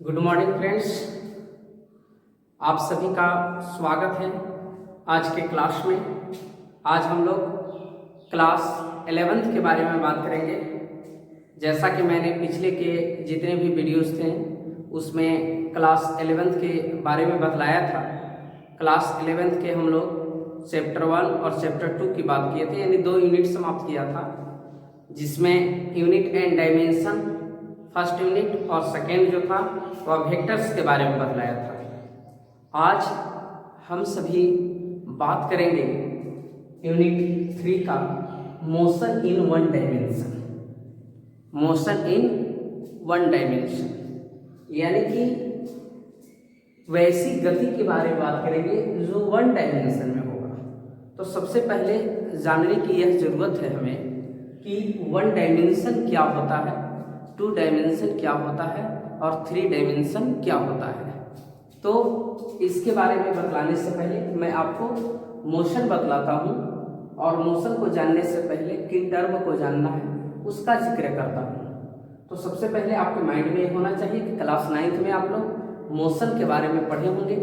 Good morning friends, आप सभी का स्वागत है आज के क्लास में। आज हम लोग क्लास 11th के बारे में बात करेंगे। जैसा कि मैंने पिछले के जितने भी वीडियोस थे उसमें क्लास 11th के बारे में बतलाया था। क्लास 11th के हम लोग चैप्टर 1 और चैप्टर 2 की बात किए थे, यानी 2 यूनिट समाप्त किया था, जिसमें unit and dimension first unit और सेकेंड जो था वह वेक्टर्स के बारे में बतलाया था। आज हम सभी बात करेंगे यूनिट 3 का motion in one dimension. Motion in one dimension यानी कि वैसी गति के बारे में बात करेंगे जो वन डायमेंशन में होगा। तो सबसे पहले जानने की यह जरूरत है हमें कि वन डायमेंशन क्या होता है, 2 डायमेंशन क्या होता है और 3 डायमेंशन क्या होता है। तो इसके बारे में बतलाने से पहले मैं आपको मोशन बतलाता हूँ, और मोशन को जानने से पहले किन टर्म को जानना है उसका जिक्र करता हूँ। तो सबसे पहले आपके माइंड में होना चाहिए कि क्लास 9th में आप लोग मोशन के बारे में पढ़े होंगे।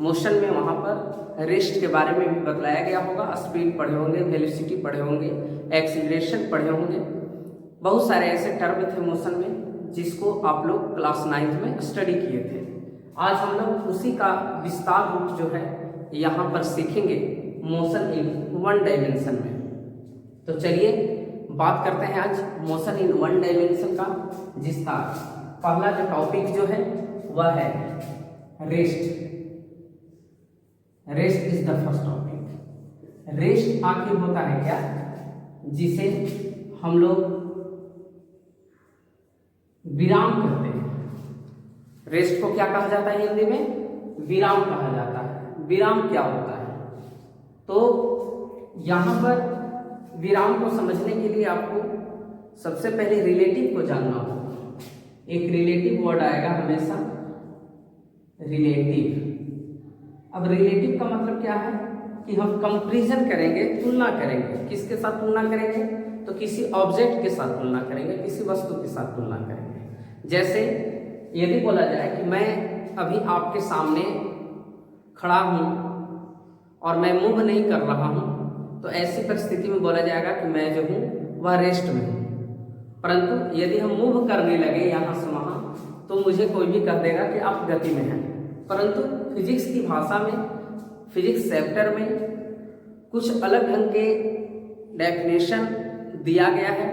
मोशन में वहाँ पर रेस्ट के बारे में भी बतलाया गया होगा, स्पीड पढ़े होंगे, वेलोसिटी पढ़े होंगे, एक्सीलरेशन पढ़े होंगे। बहुत सारे ऐसे टर्म थे मोशन में जिसको आप लोग क्लास 9th में स्टडी किए थे। आज हम लोग उसी का विस्तार रूप जो है यहाँ पर सीखेंगे मोशन इन वन डायमेंशन में। तो चलिए बात करते हैं आज मोशन इन वन डायमेंशन का, जिसका पहला जो टॉपिक जो है वह है rest. Rest is the first topic. Rest आखिर होता है क्या, जिसे हम लोग विराम कहते हैं। रेस्ट को क्या कहा जाता है हिंदी में? विराम कहा जाता है। विराम क्या होता है? तो यहाँ पर विराम को समझने के लिए आपको सबसे पहले रिलेटिव को जानना होगा। एक रिलेटिव वर्ड आएगा हमेशा, रिलेटिव। अब रिलेटिव का मतलब क्या है कि हम कंपैरिजन करेंगे, तुलना करेंगे। किसके साथ तुलना करेंगे? तो किसी ऑब्जेक्ट के साथ तुलना करेंगे, किसी वस्तु के साथ तुलना करेंगे। जैसे यदि बोला जाए कि मैं अभी आपके सामने खड़ा हूँ और मैं मूव नहीं कर रहा हूँ, तो ऐसी परिस्थिति में बोला जाएगा कि मैं जो हूँ वह रेस्ट में हूँ। परंतु यदि हम मूव करने लगे यहाँ से वहाँ, तो मुझे कोई भी कह देगा कि आप गति में हैं। परंतु फिजिक्स की भाषा में, फिजिक्स चैप्टर में कुछ अलग ढंग के डेफिनेशन दिया गया है।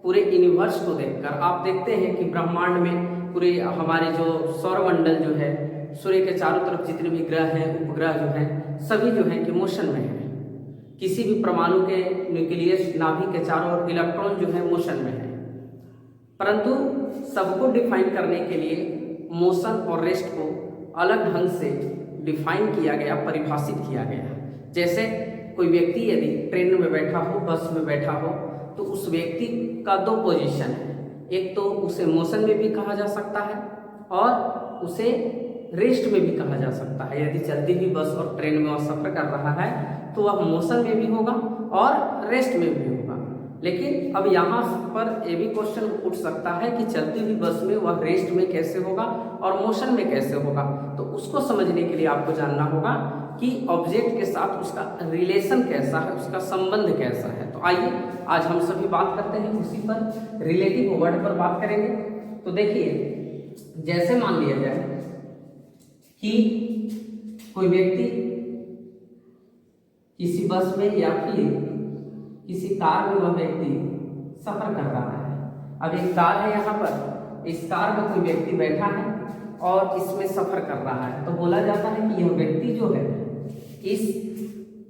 पूरे यूनिवर्स को देखकर आप देखते हैं कि ब्रह्मांड में पूरे हमारे जो सौरमंडल जो है, सूर्य के चारों तरफ जितने भी ग्रह हैं, उपग्रह जो हैं, सभी जो हैं कि मोशन में है। किसी भी परमाणु के न्यूक्लियस नाभिक के चारों ओर इलेक्ट्रॉन जो है मोशन में है। परंतु सबको डिफाइन करने के लिए मोशन और रेस्ट को अलग ढंग से डिफाइन किया गया, परिभाषित किया गया। जैसे कोई व्यक्ति यदि ट्रेन में बैठा हो, बस में बैठा हो, तो उस व्यक्ति का 2 पोजीशन है। एक तो उसे मोशन में भी कहा जा सकता है और उसे रेस्ट में भी कहा जा सकता है। यदि चलती हुई बस और ट्रेन में वह सफर कर रहा है तो वह मोशन में भी होगा और रेस्ट में भी होगा। लेकिन अब यहाँ पर ये भी क्वेश्चन उठ सकता है कि चलती हुई बस में वह रेस्ट में कैसे होगा और मोशन में कैसे होगा। तो उसको समझने के लिए आपको जानना होगा कि ऑब्जेक्ट के साथ उसका रिलेशन कैसा है, उसका संबंध कैसा है। तो आइए आज हम सभी बात करते हैं उसी पर, रिलेटिव वर्ड पर बात करेंगे। तो देखिए, जैसे मान लिया जाए कि कोई व्यक्ति किसी बस में या फिर किसी कार में वह व्यक्ति सफर कर रहा है। अब एक कार है यहाँ पर, इस कार में कोई व्यक्ति बैठा है और इसमें सफर कर रहा है। तो बोला जाता है कि यह व्यक्ति जो है इस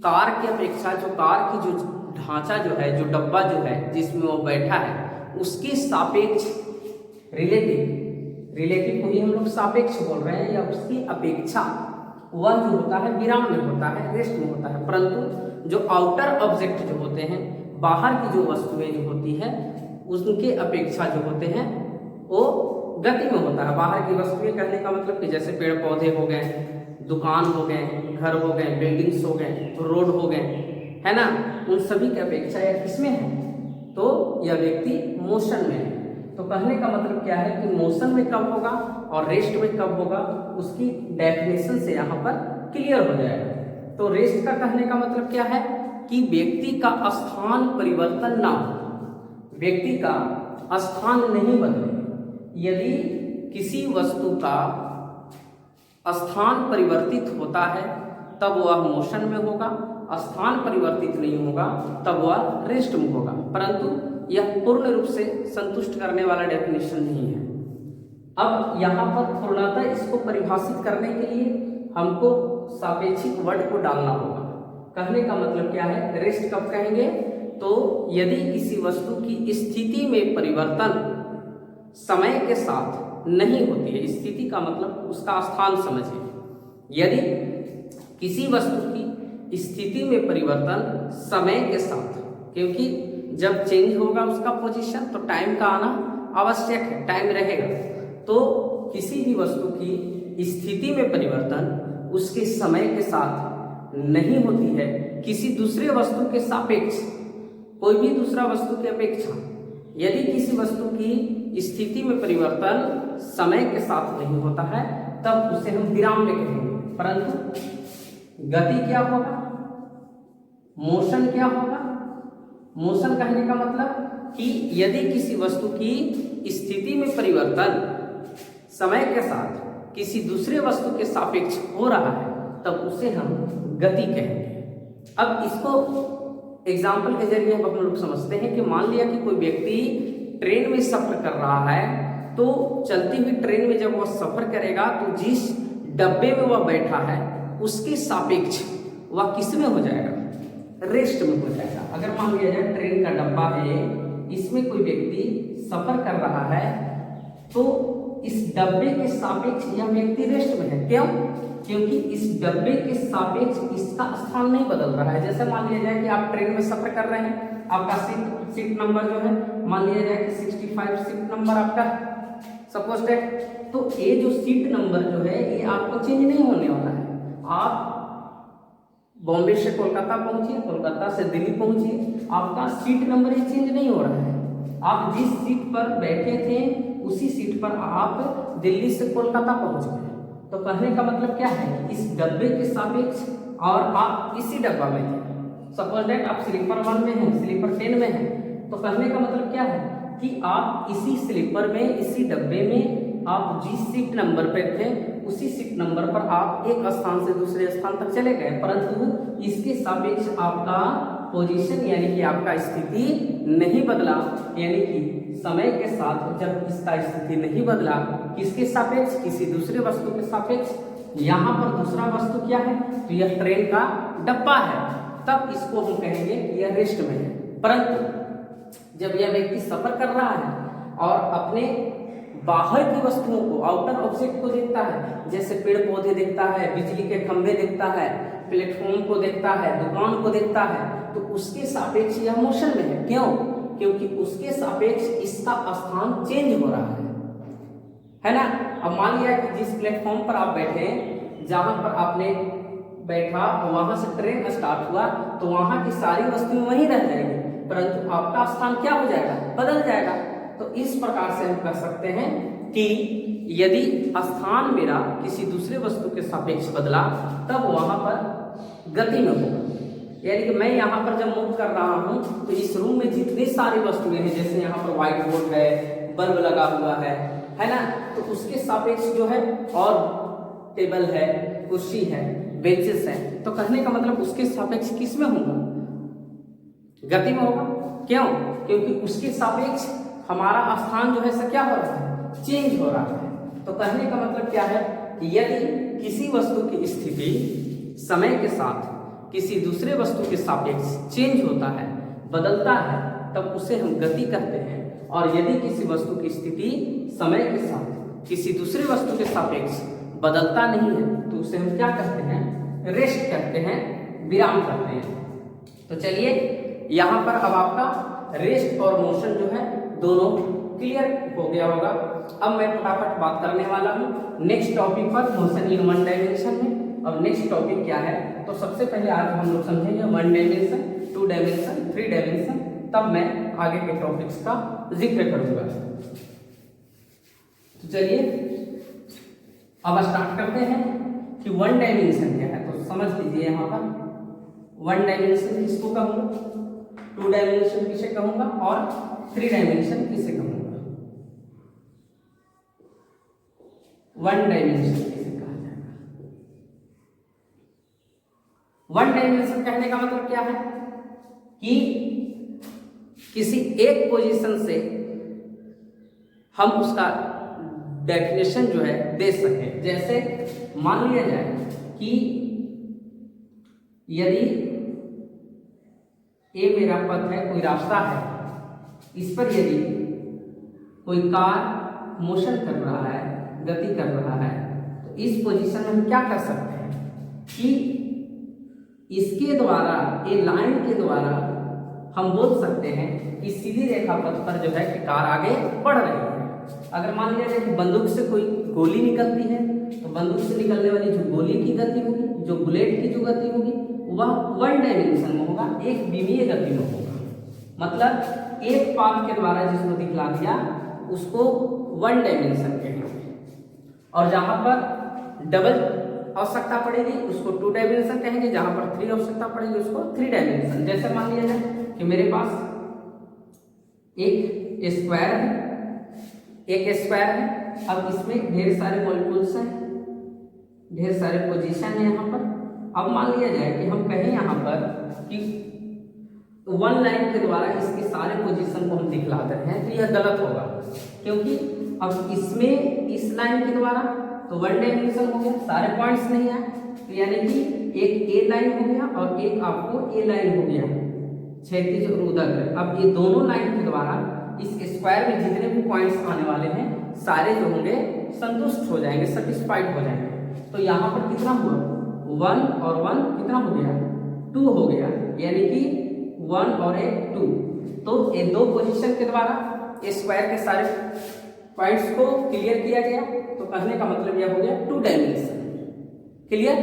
कार की अपेक्षा, जो कार की जो ढांचा जो है, जो डब्बा जो है जिसमें वो बैठा है, उसकी सापेक्ष, रिलेटिव को ही हम लोग सापेक्ष बोल रहे हैं, या उसकी अपेक्षा वह जो होता है विराम में होता है, रेस्ट में होता है। परंतु जो आउटर ऑब्जेक्ट जो होते हैं, बाहर की जो वस्तुएं जो होती है, उनके अपेक्षा जो होते हैं वो गति में होता है। बाहर की वस्तुएं कहने का मतलब कि जैसे पेड़ पौधे हो गए, दुकान हो गए, घर हो गए, बिल्डिंग्स हो गए, रोड हो गए, है ना, उन सभी की अपेक्षा यह किसमें है? तो यह व्यक्ति मोशन में है। तो कहने का मतलब क्या है कि मोशन में कब होगा और रेस्ट में कब होगा, उसकी डेफिनेशन से यहाँ पर क्लियर हो जाएगा। तो रेस्ट का कहने का मतलब क्या है कि व्यक्ति का स्थान परिवर्तन ना हो, व्यक्ति का स्थान नहीं बदले। यदि किसी वस्तु का स्थान परिवर्तित होता है तब वह मोशन में होगा, स्थान परिवर्तित नहीं होगा तब वह रेस्ट में होगा, परंतु यह पूर्ण रूप से संतुष्ट करने वाला डेफिनेशन नहीं है। अब यहाँ पर पूर्णतः इसको परिभाषित करने के लिए हमको सापेक्षिक वर्ड को डालना होगा। कहने का मतलब क्या है, रेस्ट कब कहेंगे, तो यदि किसी वस्तु की स्थिति में परिवर्तन समय के साथ नहीं होती है, स्थिति का मतलब उसका स्थान समझिए। यदि किसी वस्तु की स्थिति में परिवर्तन समय के साथ, क्योंकि जब चेंज होगा उसका पोजीशन तो टाइम का आना आवश्यक है, टाइम रहेगा, तो किसी भी वस्तु की स्थिति में परिवर्तन उसके समय के साथ नहीं होती है, किसी दूसरे वस्तु के सापेक्ष, कोई भी दूसरा वस्तु की अपेक्षा यदि किसी वस्तु की स्थिति में परिवर्तन समय के साथ नहीं होता है तब उसे हम विराम में कहेंगे। परंतु गति क्या होगा, मोशन क्या होगा, मोशन कहने का मतलब कि यदि किसी वस्तु की स्थिति में परिवर्तन समय के साथ किसी दूसरे वस्तु के सापेक्ष हो रहा है तब उसे हम गति कहेंगे। अब इसको एग्जाम्पल के जरिए हम लोग समझते हैं कि मान लिया कि कोई व्यक्ति ट्रेन में सफर कर रहा है, तो चलती हुई ट्रेन में जब वह सफर करेगा तो जिस डब्बे में वह बैठा है उसके सापेक्ष वह किस में हो जाएगा, रेस्ट में हो जाएगा। अगर मान लिया जाए ट्रेन का डब्बा है, इसमें कोई व्यक्ति सफर कर रहा है तो इस डब्बे के सापेक्ष यह व्यक्ति रेस्ट में है। क्यों? क्योंकि इस डब्बे के सापेक्ष इसका स्थान नहीं बदल रहा है। जैसे मान लिया जाए कि आप ट्रेन में सफर कर रहे हैं, आपका सीट नंबर जो है मान लिया जाए कि 65 सीट नंबर आपका सपोज दैट, तो ये जो सीट नंबर जो है ये आपको चेंज नहीं होने वाला है। आप बॉम्बे से कोलकाता पहुंचिए, कोलकाता से दिल्ली पहुंचिए, आपका सीट नंबर ये चेंज नहीं हो रहा है। आप जिस सीट पर बैठे थे उसी सीट पर आप दिल्ली से कोलकाता पहुंच गए। तो कहने का मतलब क्या है, इस डब्बे के सापेक्ष और आप इसी डब्बा में थे, सपोज दैट आप स्लीपर 1 में हैं, स्लीपर 10 में हैं, तो कहने का मतलब क्या है कि आप इसी स्लीपर में, इसी डब्बे में आप जिस सीट नंबर पर थे उसी सीट नंबर पर आप एक स्थान से दूसरे स्थान तक चले गए, परंतु इसके सापेक्ष आपका पोजीशन यानी कि आपका स्थिति नहीं बदला। यानी कि समय के साथ जब इसका स्थिति नहीं बदला, किसके सापेक्ष, किसी दूसरे वस्तु के सापेक्ष, यहाँ पर दूसरा वस्तु क्या है, तो यह ट्रेन का डब्बा है, तब इसको हम कहेंगे यह रेस्ट में है। परंतु जब यह व्यक्ति सफर कर रहा है और अपने बाहर की वस्तुओं को, आउटर ऑब्जेक्ट को देखता है, जैसे पेड़ पौधे देखता है, बिजली के खंभे देखता है, प्लेटफॉर्म को देखता है, दुकान को देखता है, तो उसके सापेक्ष यह मोशन में है। क्यों? क्योंकि उसके सापेक्ष इसका स्थान चेंज हो रहा है ना। अब मान लिया कि जिस प्लेटफॉर्म पर आप बैठे, जहां पर आपने बैठा वहां से ट्रेन स्टार्ट हुआ, तो वहां की सारी वस्तुएं वहीं रह जाएंगी, परंतु आपका स्थान क्या हो जाएगा, बदल जाएगा। तो इस प्रकार से हम कह सकते हैं कि यदि स्थान मेरा किसी दूसरे वस्तु के सापेक्ष बदला तब वहां पर गति में होगा। यानी कि मैं यहाँ पर जब मूव कर रहा हूँ तो इस रूम में जितनी सारी वस्तुएं हैं, जैसे यहाँ पर व्हाइट बोर्ड है, बल्ब लगा हुआ है ना, तो उसके सापेक्ष जो है और टेबल है, कुर्सी है, बेंचेस है, तो कहने का मतलब उसके सापेक्ष किस में होगा, गति में होगा। क्यों? क्योंकि उसके सापेक्ष हमारा स्थान जो है सो क्या हो रहा है, चेंज हो रहा है। तो कहने का मतलब क्या है कि यदि किसी वस्तु की स्थिति समय के साथ किसी दूसरे वस्तु के सापेक्ष चेंज होता है, बदलता है, तब उसे हम गति कहते हैं। और यदि किसी वस्तु की स्थिति समय के साथ किसी दूसरे वस्तु के सापेक्ष बदलता नहीं है तो उसे हम क्या कहते हैं, रेस्ट कहते हैं, विराम कहते हैं। तो चलिए यहाँ पर अब आपका रेस्ट और मोशन जो है दोनों क्लियर हो गया होगा। अब मैं फटाफट बात करने वाला हूँ नेक्स्ट टॉपिक पर, मोशन इन 1 डायमेंशन में। अब नेक्स्ट टॉपिक क्या है, तो सबसे पहले आज हम लोग समझेंगे 1 डायमेंशन, 2 डायमेंशन, 3 डायमेंशन, तब मैं आगे के टॉपिक्स का जिक्र करूंगा। तो चलिए अब स्टार्ट करते हैं कि वन डायमेंशन क्या है। तो समझ लीजिए यहाँ पर वन डायमेंशन किसको कहूँगा, टू डायमेंशन किसे कहूँगा और थ्री डायमेंशन किसे कहूँगा। वन डायमेंशन किसे कहा जाएगा? वन डायमेंशन कहने का मतलब क्या है कि किसी एक पोजीशन से हम उसका डेफिनेशन जो है दे सकें। जैसे मान लिया जाए कि यदि ये मेरा पथ है, कोई रास्ता है, इस पर यदि कोई कार मोशन कर रहा है, गति कर रहा है, तो इस पोजीशन में हम क्या कर सकते हैं कि इसके द्वारा, ये लाइन के द्वारा हम बोल सकते हैं कि सीधी रेखा पथ पर जो है कि कार आगे बढ़ रही है। अगर मान लिया जाए कि बंदूक से कोई गोली निकलती है, तो बंदूक से निकलने वाली जो गोली की गति होगी, जो बुलेट की जो गति होगी, वह वन डायमेंशन में होगा, एक विमीय गति में होगा। मतलब एक पाथ के द्वारा जिसको दिखला दिया उसको वन डायमेंशन कहेंगे, और जहां पर डबल आवश्यकता पड़ेगी उसको टू डायमेंशन कहेंगे, जहां पर थ्री आवश्यकता पड़ेगी उसको थ्री डायमेंशन। जैसे मान लिया जाए कि मेरे पास एक स्क्वायर है, अब इसमें ढेर सारे मॉलिक्यूल्स हैं, ढेर सारे पोजीशन है यहाँ पर। अब मान लिया जाए कि हम कहें यहाँ पर कि वन लाइन के द्वारा इसके सारे पोजीशन को हम दिखलाते हैं, तो यह गलत होगा, क्योंकि अब इसमें इस लाइन के द्वारा तो वन डायमेंशन हो गया, सारे पॉइंट्स नहीं आए, तो यानी कि एक ए लाइन हो गया और एक आपको ए लाइन हो गया, क्षैतिज और उदग्र। अब ये दोनों लाइन के द्वारा इस स्क्वायर में जितने भी पॉइंट्स आने वाले हैं सारे जो होंगे संतुष्ट हो जाएंगे, सेटिस्फाइड हो जाएंगे। तो यहाँ पर कितना हुआ, वन और वन कितना हो गया, टू हो गया, यानी कि वन और एक टू। तो ये दो पोजीशन के द्वारा स्क्वायर के सारे पॉइंट्स को क्लियर किया गया, तो कहने का मतलब यह हो गया टू डायमेंशन। क्लियर?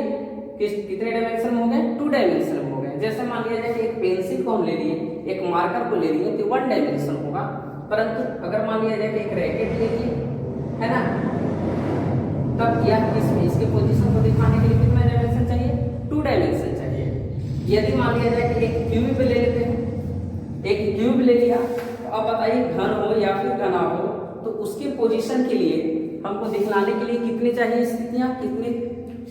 कितने डायमेंशन में हो गए, टू डायमेंशन में हो गए। जैसे मान लिया जाए कि एक पेंसिल को हम ले लिए, एक मार्कर को ले लिए, तो वन डायमेंशन होगा। परंतु अगर मान लिया जाए कि एक रैकेट ले लिए, है ना, तब यह इसके पोजीशन को दिखाने के लिए कितना डायमेंशन चाहिए, टू डायमेंशन चाहिए। यदि मान लिया जाए कि एक क्यूब ले लेते हैं, एक क्यूब ले लिया, तो अब बताइए घन हो या फिर घना हो, तो उसके पोजीशन के लिए हमको दिखलाने के लिए कितने चाहिए स्थितियां, कितने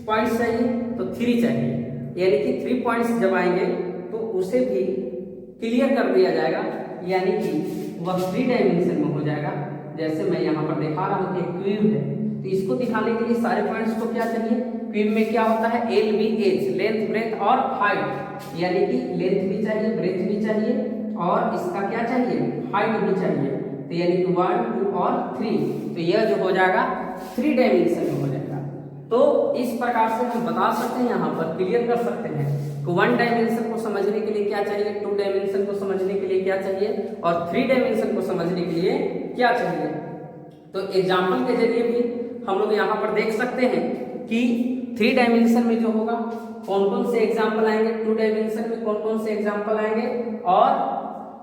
पॉइंट्स चाहिए, तो थ्री चाहिए। यानी कि 3 पॉइंट्स जब आएंगे तो उसे भी क्लियर कर दिया जाएगा, यानी कि वह 3 डायमेंशन में हो जाएगा। जैसे मैं यहाँ पर दिखा रहा हूँ कि एक क्यूब है, तो इसको दिखाने के लिए सारे पॉइंट्स को क्या चाहिए, क्यूब में क्या होता है, L B H, length breadth और हाइट, यानी कि लेंथ भी चाहिए, ब्रेथ भी चाहिए और इसका क्या चाहिए, हाइट भी चाहिए। तो यानी कि 1 2 और 3, तो यह जो हो जाएगा 3 डायमेंशन में हो जाएगा। तो इस प्रकार से हम बता सकते हैं, यहाँ पर क्लियर कर सकते हैं कि वन डायमेंशन को समझने के लिए क्या चाहिए, टू डायमेंशन को समझने के लिए क्या चाहिए और थ्री डायमेंशन को समझने के लिए क्या चाहिए। तो एग्जाम्पल के जरिए भी हम लोग यहाँ पर देख सकते हैं कि थ्री डायमेंशन में जो होगा कौन कौन से एग्जाम्पल आएंगे, टू डायमेंशन में कौन कौन से एग्जाम्पल आएंगे और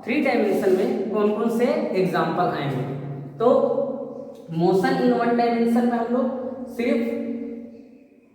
थ्री डायमेंशन में कौन कौन से एग्जाम्पल आएंगे। तो मोशन इन वन डायमेंशन में हम लोग सिर्फ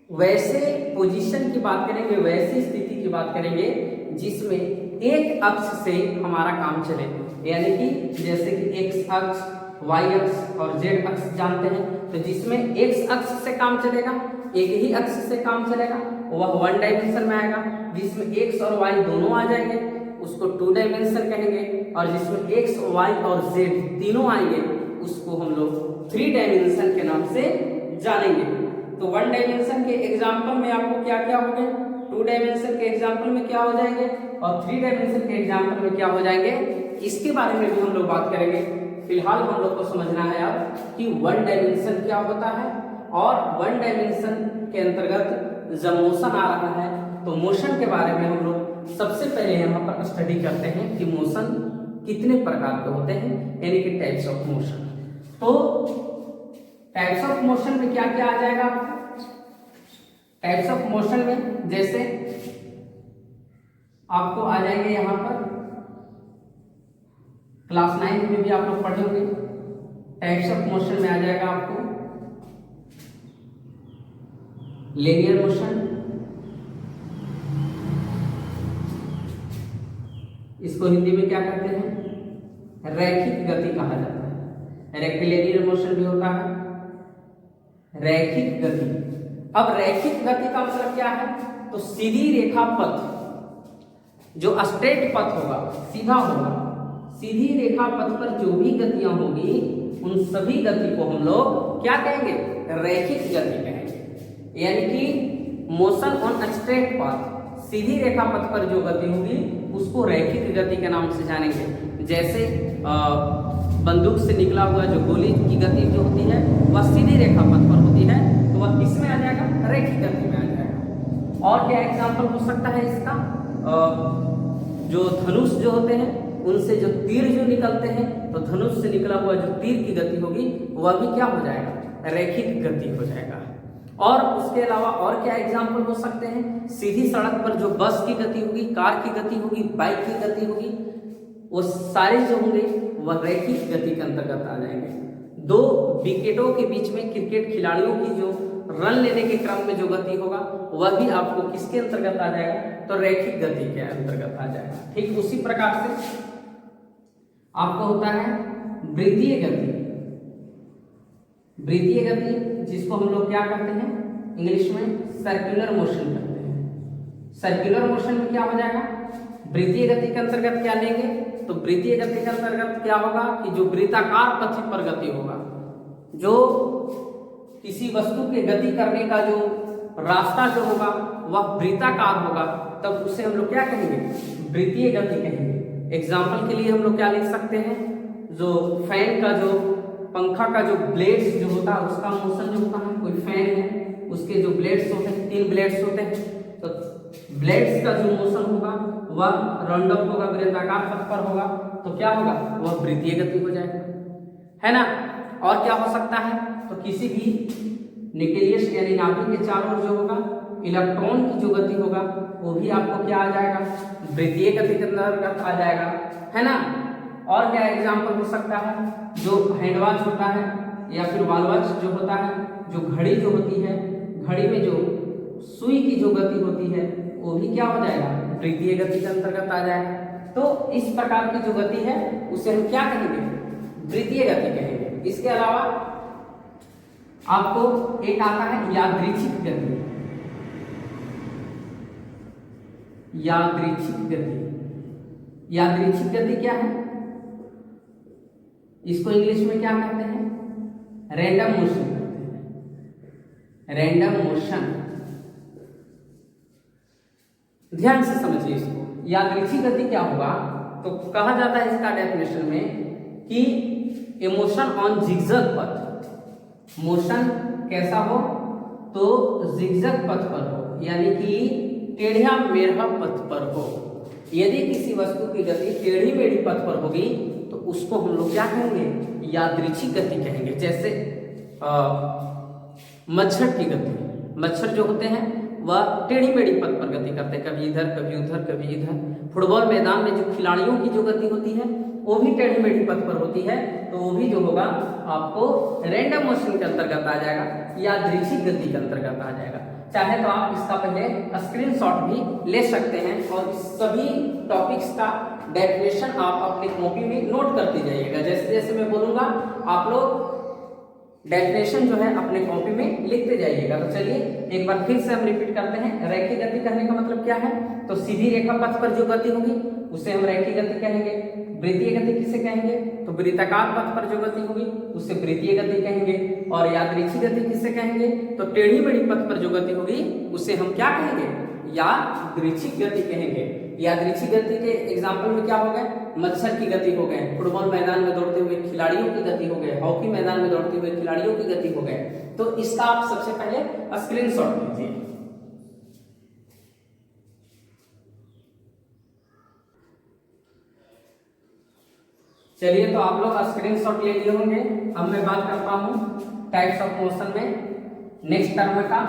वैसे पोजीशन की बात करेंगे, वैसी स्थिति की बात करेंगे जिसमें एक अक्ष से हमारा काम चले, यानी कि जैसे कि एक्स अक्ष, वाई अक्ष और जेड अक्ष जानते हैं, तो जिसमें एक्स अक्ष से काम चलेगा, एक ही अक्ष से काम चलेगा, वह वन डायमेंशन में आएगा। जिसमें एक्स और वाई दोनों आ जाएंगे उसको टू डायमेंशन कहेंगे, और जिसमें एक्स वाई और जेड तीनों आएंगे उसको हम लोग थ्री डायमेंशन के नाम से जानेंगे। तो वन डायमेंशन के एग्जाम्पल में आपको क्या क्या हो गए, टू डायमेंशन के एग्जाम्पल में क्या हो जाएंगे और थ्री डायमेंशन के एग्जाम्पल में क्या हो जाएंगे, इसके बारे में भी हम लोग बात करेंगे। फिलहाल हम लोग को समझना है अब कि वन डायमेंशन क्या होता है, और वन डायमेंशन के अंतर्गत जब मोशन आ रहा है तो मोशन के बारे में हम लोग सबसे पहले यहाँ पर स्टडी करते हैं कि मोशन कितने प्रकार के होते हैं, यानी कि टाइप्स ऑफ मोशन। तो टाइप्स ऑफ मोशन में क्या क्या आ जाएगा आपको, टाइप्स ऑफ मोशन में जैसे आपको आ जाएंगे यहाँ पर क्लास 9 में भी आप लोग पढ़े होंगे। टाइप्स ऑफ मोशन में आ जाएगा आपको लीनियर मोशन, इसको हिंदी में क्या कहते हैं, रैखिक गति कहा जाता है। रेक्टिलिनियर मोशन भी होता है, रैखिक गति। अब रैखिक गति का मतलब क्या है, तो सीधी रेखा पथ, जो स्ट्रेट पथ होगा, सीधा होगा, सीधी रेखा पथ पर जो भी गतियां होगी उन सभी गति को हम लोग क्या कहेंगे, रैखिक गति कहेंगे। यानी कि मोशन ऑन स्ट्रेट पाथ, सीधी रेखा पथ पर जो गति होगी उसको रैखिक गति के नाम से जानेंगे। जैसे बंदूक से निकला हुआ जो गोली की गति जो होती है वह सीधी रेखा पथ पर होती है, तो वह किस में आ जाएगा, रैखिक गति में आ जाएगा। और क्या एग्जाम्पल हो सकता है इसका, जो धनुष जो होते हैं उनसे जो तीर जो निकलते हैं, तो धनुष से निकला हुआ जो तीर की गति होगी वह भी क्या हो जाएगा, रैखिक गति हो जाएगा। और उसके अलावा और क्या एग्जाम्पल हो सकते हैं, सीधी सड़क पर जो बस की गति होगी, कार की गति होगी, बाइक की गति होगी, वो सारे जो होंगे वह रैखिक गति के अंतर्गत आ जाएंगे। दो विकेटों के बीच में क्रिकेट खिलाड़ियों की जो रन लेने के क्रम में जो गति होगा वह भी आपको किसके अंतर्गत आ जाएगा, तो रैखिक गति के अंतर्गत आ जाएगा। ठीक उसी प्रकार से आपको होता है वृत्तीय गति। वृत्तीय गति जिसको हम लोग क्या कहते हैं, इंग्लिश में सर्कुलर मोशन कहते हैं। सर्कुलर मोशन में क्या हो जाएगा, वृत्तीय गति के अंतर्गत क्या लेंगे, तो वृत्तीय गति के अंतर्गत क्या होगा कि जो वृत्ताकार पथ पर गति होगा, जो किसी वस्तु के गति करने का जो रास्ता जो होगा वह वृत्ताकार होगा, तब उसे हम लोग क्या कहेंगे, वृत्तीय गति कहेंगे। एग्जाम्पल के लिए हम लोग क्या लिख सकते हैं, जो फैन का जो पंखा का जो ब्लेड्स जो होता है उसका मोशन जो होता है, कोई फैन है उसके जो ब्लेड्स होते हैं, 3 ब्लेड्स होते हैं, तो ब्लेड्स का जो मोशन होगा वह राउंड अप होगा, वृत्ताकार पथ पर होगा, तो क्या होगा, वह वृत्तीय गति हो जाएगा, है ना। और क्या हो सकता है, तो किसी भी न्यूक्लियस यानी नाभिक के चारों ओर जो होगा इलेक्ट्रॉन की जो गति होगा वो भी आपको क्या आ जाएगा, वृत्तीय गति के अंतर्गत आ जाएगा, है ना। और क्या एग्जाम्पल हो सकता है, जो हैंड वॉच होता है या फिर वॉल वॉच जो होता है, जो घड़ी जो होती है, घड़ी में जो सुई की जो गति होती है वो भी क्या हो जाएगा, वृत्तीय गति के अंतर्गत आ जाएगा। तो इस प्रकार की जो गति है उसे हम क्या कहेंगे, वृत्तीय गति कहेंगे। इसके अलावा आपको एक आता है यादृच्छिक गति। यादृच्छिक गति, यादृच्छिक गति क्या है, इसको इंग्लिश में क्या कहते हैं, रैंडम मोशन कहते हैं, रैंडम मोशन। ध्यान से समझिए इसको। यादृच्छिक गति क्या होगा, तो कहा जाता है इसका डेफिनेशन में कि ए मोशन ऑन जिगजैग पथ, मोशन कैसा हो, तो जिगजैग पथ पर हो, यानी कि टेढ़ा मेढ़ा पथ पर हो। यदि किसी वस्तु की गति टेढ़ी मेढ़ी पथ पर होगी तो उसको हम लोग क्या कहेंगे, यादृच्छिक गति कहेंगे। जैसे मच्छर की गति, मच्छर जो होते हैं वह टेढ़ी मेढ़ी पथ पर गति करते हैं, कभी इधर कभी उधर कभी इधर। फुटबॉल मैदान में जो खिलाड़ियों की जो गति होती है वो भी टेढ़ी मेढ़ी पथ पर होती है, तो वो भी जो होगा आपको रैंडम मोशन के अंतर्गत आ जाएगा, यादृच्छिक गति के अंतर्गत आ जाएगा। चाहे तो आप इसका पहले स्क्रीनशॉट भी ले सकते हैं और सभी टॉपिक्स का डेफिनेशन आप अपनी कॉपी में नोट करते जाइएगा। जैसे जैसे मैं बोलूंगा आप लोग डेफिनेशन जो है अपने कॉपी में लिखते जाइएगा। तो चलिए एक बार फिर से हम रिपीट करते हैं। रैखिक गति कहने का मतलब क्या है, तो सीधी रेखा पथ पर जो गति होगी उसे हम रैखिक गति कहेंगे। वृत्तीय गति किसे कहेंगे, तो वृत्ताकार पथ पर जो गति होगी उसे वृत्तीय गति कहेंगे। और यादृच्छिक गति किसे कहेंगे, तो टेढ़ी मेढ़ी पथ पर जो गति होगी उसे हम क्या कहेंगे, यादृच्छिक गति कहेंगे। यादृच्छिक गति के एग्जाम्पल में क्या हो गए, मच्छर की गति हो गए, फुटबॉल मैदान में दौड़ते हुए खिलाड़ियों की गति हो गए, हॉकी मैदान में दौड़ते हुए खिलाड़ियों की गति हो गए। तो इसका आप सबसे पहले स्क्रीनशॉट लीजिए। चलिए तो आप लोग स्क्रीनशॉट ले लिए होंगे। अब मैं बात करता हूं टाइप्स ऑफ मोशन में। नेक्स्ट टर्म का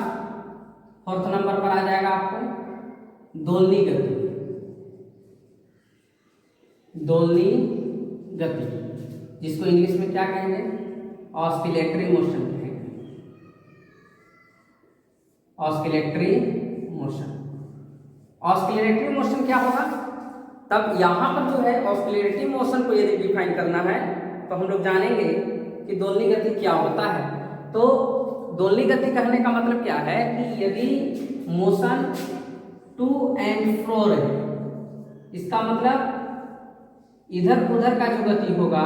4th नंबर पर आ जाएगा आपको दोलनी गति। दोलनी गति, जिसको इंग्लिश में क्या कहेंगे, ऑस्किलेटरी मोशन कहेंगे, ऑस्किलेटरी मोशन। ऑस्किलेटरी मोशन क्या होगा, तब यहां पर जो है ऑस्किलेटरी मोशन को यदि डिफाइन करना है तो हम लोग जानेंगे कि दोलनी गति क्या होता है। तो दोलनी गति कहने का मतलब क्या है कि यदि मोशन टू एंड फ्रो रहे, इसका मतलब इधर उधर का जो गति होगा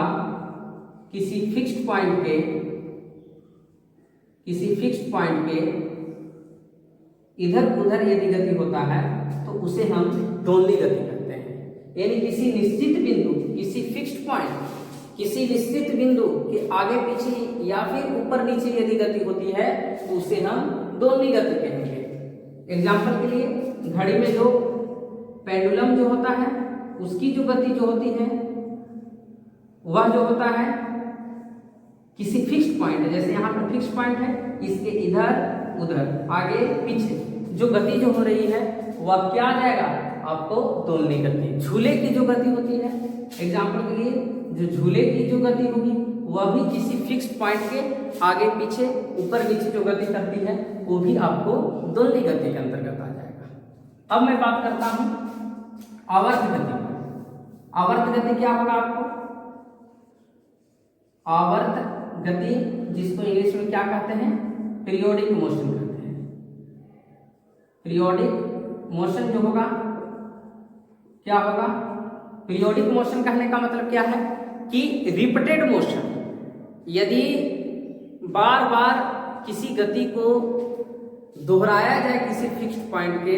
किसी फिक्स्ड पॉइंट के इधर उधर यदि गति होता है तो उसे हम दोलनी गति कहते हैं। यानी किसी निश्चित बिंदु, किसी फिक्स्ड पॉइंट, किसी निश्चित बिंदु के आगे पीछे या फिर ऊपर नीचे यदि गति होती है तो उसे हम दोलनी गति कहेंगे। एग्जाम्पल के लिए घड़ी में जो पेंडुलम जो होता है उसकी जो गति जो होती है वह जो होता है किसी फिक्स्ड पॉइंट, जैसे यहाँ पर फिक्स्ड पॉइंट है, इसके इधर उधर आगे पीछे जो गति जो हो रही है वह क्या आ जाएगा आपको दोलनी गति। झूले की जो गति होती है, एग्जाम्पल के लिए जो झूले की जो गति होगी वह भी किसी फिक्स्ड पॉइंट के आगे पीछे ऊपर नीचे जो गति करती है वो भी आपको दोलनी गति के अंतर्गत आ जाएगा। अब मैं बात करता हूं आवर्त गति। आवर्त गति क्या होगा आपको, आवर्त गति जिसको इंग्लिश में क्या कहते हैं, पीरियोडिक मोशन कहते हैं। पीरियोडिक मोशन जो होगा क्या होगा, पीरियोडिक मोशन कहने का मतलब क्या है कि रिपीटेड मोशन, यदि बार बार किसी गति को दोहराया जाए किसी फिक्स्ड पॉइंट के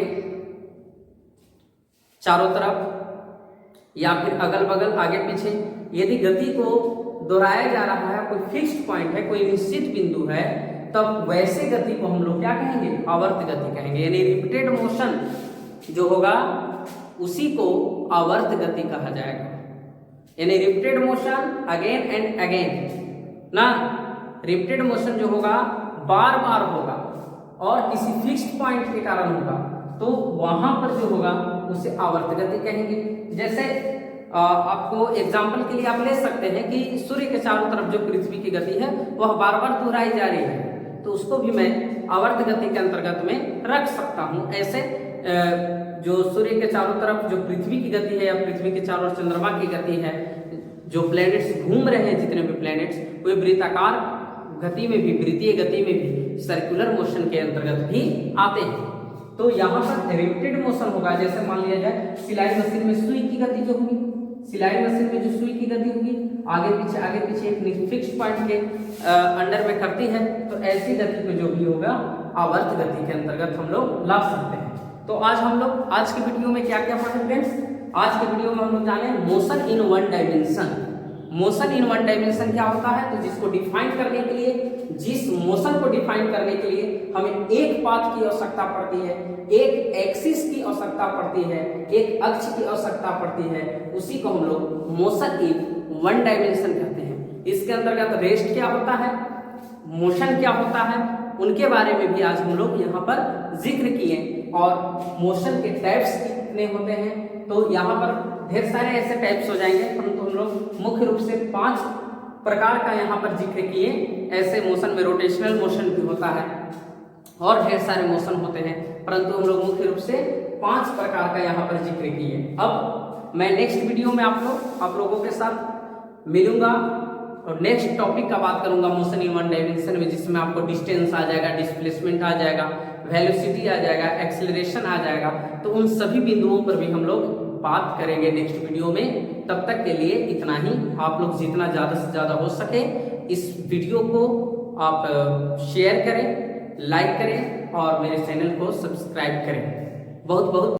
चारों तरफ या फिर अगल बगल आगे पीछे, यदि गति को दोहराया जा रहा है, कोई फिक्स्ड पॉइंट है, कोई निश्चित बिंदु है, तब वैसे गति को हम लोग क्या कहेंगे, आवर्त गति कहेंगे। यानी रिपीटेड मोशन जो होगा उसी को आवर्त गति कहा जाएगा। यानी repeated motion again and again ना, रिपीटेड मोशन जो होगा बार बार होगा और किसी फिक्स्ड पॉइंट के कारण होगा तो वहां पर जो होगा उसे आवर्त गति कहेंगे। जैसे आपको एग्जाम्पल के लिए आप ले सकते हैं कि सूर्य के चारों तरफ जो पृथ्वी की गति है वह बार बार दोहराई जा रही है, तो उसको भी मैं आवर्त गति के अंतर्गत में रख सकता हूं। ऐसे जो सूर्य के चारों तरफ जो पृथ्वी की गति है या पृथ्वी के चारों चंद्रमा की गति है, जो प्लैनेट्स घूम रहे हैं, जितने भी प्लैनेट्स, वे वृत्ताकार गति में भी, वृत्तीय गति में भी, सर्कुलर मोशन के अंतर्गत भी आते हैं। तो यहाँ पर रिपीटेड मोशन होगा। जैसे मान लिया जाए सिलाई मशीन में सुई की गति जो होगी, सिलाई मशीन में जो सुई की गति होगी आगे पीछे एक फिक्स्ड पॉइंट के अंडर में करती है, तो ऐसी गति को जो भी होगा आवर्त गति के अंतर्गत हम लोग ला सकते हैं। तो आज के वीडियो में क्या क्या पढ़े फ्रेंड्स, आज के वीडियो में हम लोग जाने motion in one dimension. Motion in one dimension क्या होता है, तो जिसको डिफाइन करने के लिए, जिस मोशन को डिफाइन करने के लिए हमें एक पाथ की आवश्यकता पड़ती है, एक एक्सिस की आवश्यकता पड़ती है, एक अक्ष की आवश्यकता पड़ती है, उसी को हम लोग मोशन इन वन डायमेंशन कहते हैं। इसके अंतर्गत रेस्ट क्या होता है, मोशन क्या होता है, उनके बारे में भी आज हम लोग यहाँ पर जिक्र किए। और मोशन के टाइप्स कितने होते हैं, तो यहाँ पर ढेर सारे ऐसे टाइप्स हो जाएंगे, परंतु हम लोग मुख्य रूप से 5 प्रकार का यहाँ पर जिक्र किए। ऐसे मोशन में रोटेशनल मोशन भी होता है और ढेर सारे मोशन होते हैं, परंतु हम लोग मुख्य रूप से 5 प्रकार का यहाँ पर जिक्र किए। अब मैं नेक्स्ट वीडियो में आप लोगों के साथ मिलूंगा और नेक्स्ट टॉपिक का बात करूंगा मोशन इन वन डायमेंशन में, जिसमें आपको डिस्टेंस आ जाएगा, डिस्प्लेसमेंट आ जाएगा, वेलोसिटी आ जाएगा, एक्सेलरेशन आ जाएगा। तो उन सभी बिंदुओं पर भी हम लोग बात करेंगे नेक्स्ट वीडियो में। तब तक के लिए इतना ही। आप लोग जितना ज़्यादा से ज़्यादा हो सके इस वीडियो को आप शेयर करें, लाइक करें और मेरे चैनल को सब्सक्राइब करें। बहुत बहुत